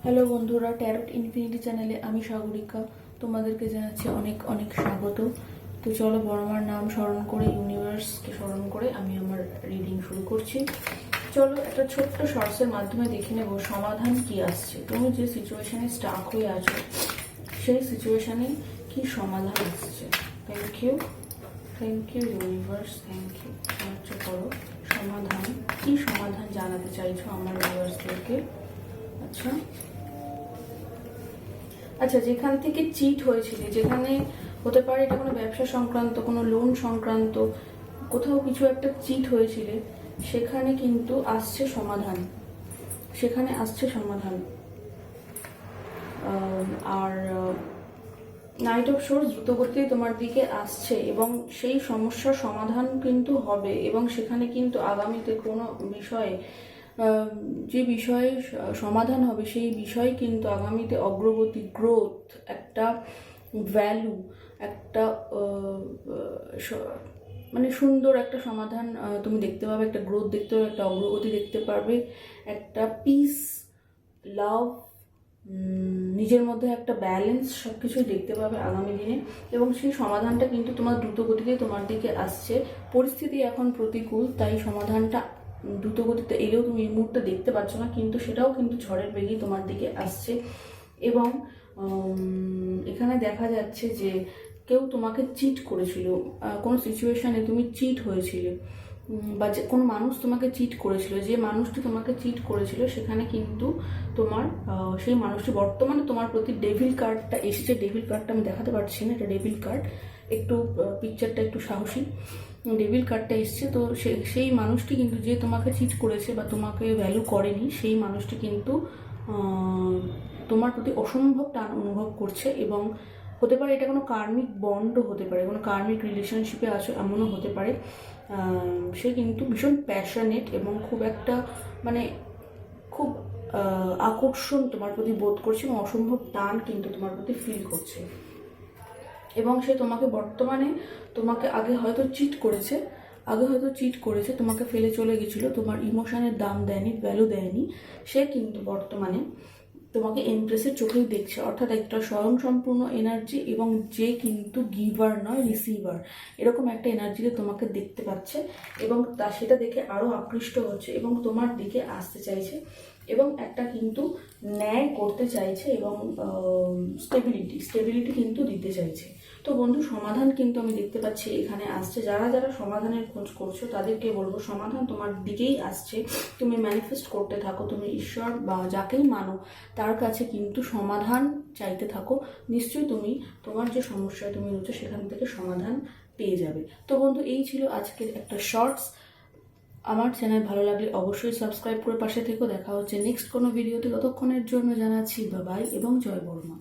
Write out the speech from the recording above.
Hello বন্ধুরা, tarot infinity চ্যানেলে আমি সাগরিকা তোমাদেরকে জানাচ্ছি অনেক অনেক স্বাগত। তো চলো বড়মার নাম স্মরণ করে, ইউনিভার্সকে স্মরণ করে আমি আমার রিডিং শুরু করছি। চলো একটা ছোট্ট শর্টসের মাধ্যমে দেখে নেব সমাধান কি আসছে। তুমি যে সিচুয়েশনে স্টাক হয়ে আছো সেই সিচুয়েশনে কি সমাধান আসছে। Thank you universe, thank you. সাহায্য করো, সমাধান কি সমাধান জানাতে চাইছো আমার ইউনিভার্সদেরকে। আচ্ছা, যেখান থেকে চিট হয়েছিল, যেখানে হতে পারে এটা কোনো ব্যবসা সংক্রান্ত, কোনো লোন সংক্রান্ত, কোথাও কিছু একটা চিট হয়েছিল, সেখানে কিন্তু আসছে সমাধান, সেখানে আসছে সমাধান। আর নাইট অফ সোর্স দ্রুতগতিতে তোমার দিকে আসছে এবং সেই সমস্যার সমাধান কিন্তু হবে এবং সেখানে কিন্তু আগামীতে কোনো বিষয়ে যে বিষয়ে সমাধান হবে সেই বিষয় কিন্তু আগামীতে অগ্রগতি, গ্রোথ, একটা ভ্যালু, একটা মানে সুন্দর একটা সমাধান তুমি দেখতে পাবে, একটা গ্রোথ দেখতে পাবে, একটা অগ্রগতি দেখতে পারবে, একটা পিস, লাভ, নিজের মধ্যে একটা ব্যালেন্স, সব কিছুই দেখতে পাবে আগামী দিনে। এবং সেই সমাধানটা কিন্তু তোমার দ্রুতগতিতে তোমার দিকে আসছে। পরিস্থিতি এখন প্রতিকূল, তাই সমাধানটা দ্রুতগতিতে এলেও তুমি এই মুহূর্তে দেখতে পাচ্ছ না, কিন্তু সেটাও কিন্তু ঝড়ের বেগেই তোমার দিকে আসছে। এবং এখানে দেখা যাচ্ছে যে কেউ তোমাকে চিট করেছিল, কোনো সিচুয়েশানে তুমি চিট হয়েছিলে, বা যে কোনো মানুষ তোমাকে চিট করেছিল, যে মানুষটি তোমাকে চিট করেছিল সেখানে কিন্তু তোমার সেই মানুষটি বর্তমানে তোমার প্রতি ডেভিল কার্ডটা এসেছে। ডেভিল কার্ডটা আমি দেখাতে পারছি না, এটা ডেভিল কার্ড, একটু পিকচারটা একটু সাহসী। ডেভিল কার্ডটা এসছে, তো সেই মানুষটি কিন্তু যে তোমাকে চিট করেছে বা তোমাকে ভ্যালু করেনি, সেই মানুষটি কিন্তু তোমার প্রতি অসম্ভব টান অনুভব করছে। এবং হতে পারে এটা কোনো কার্মিক বন্ডও হতে পারে, কোনো কার্মিক রিলেশনশিপে আছো এমনও হতে পারে। সে কিন্তু ভীষণ প্যাশনেট এবং খুব একটা মানে খুব আকর্ষণ তোমার প্রতি বোধ করছে এবং অসম্ভব টান কিন্তু তোমার প্রতি ফিল করছে। এবং সে তোমাকে বর্তমানে, তোমাকে আগে হয়তো চিট করেছে, তোমাকে ফেলে চলে গেছিলো, তোমার ইমোশনের দাম দেয়নি, ভ্যালু দেয়নি। সে কিন্তু বর্তমানে তোমাকে এমপ্রেসের চোখেই দেখছে, অর্থাৎ একটা স্বয়ংসম্পূর্ণ এনার্জি এবং যে কিন্তু গিভার নয়, রিসিভার, এরকম একটা এনার্জিতে তোমাকে দেখতে পাচ্ছে এবং সেটা দেখে আরও আকৃষ্ট হচ্ছে এবং তোমার দিকে আসতে চাইছে এবং একটা কিন্তু ন্যায় করতে চাইছে এবং স্টেবিলিটি কিন্তু দিতে চাইছে। তো বন্ধু, সমাধান কিন্তু আমি দেখতে পাচ্ছি এখানে আসছে। যারা যারা সমাধানের খোঁজ করছো তাদেরকে বলবো সমাধান তোমার দিকেই আসছে। তুমি ম্যানিফেস্ট করতে থাকো, তুমি ঈশ্বর বা যাকেই মানো তার কাছে কিন্তু সমাধান চাইতে থাকো। নিশ্চয়ই তুমি তোমার যে সমস্যায় তুমি রয়েছো সেখান থেকে সমাধান পেয়ে যাবে। তো বন্ধু, এই ছিল আজকের একটা শর্টস। আমার চ্যানেল ভালো লাগলে অবশ্যই সাবস্ক্রাইব করে পাশে থেকো। দেখা হচ্ছে নেক্সট কোনো ভিডিওতে। ততক্ষণের জন্য জানাচ্ছি বাই এবং জয় বড়মা।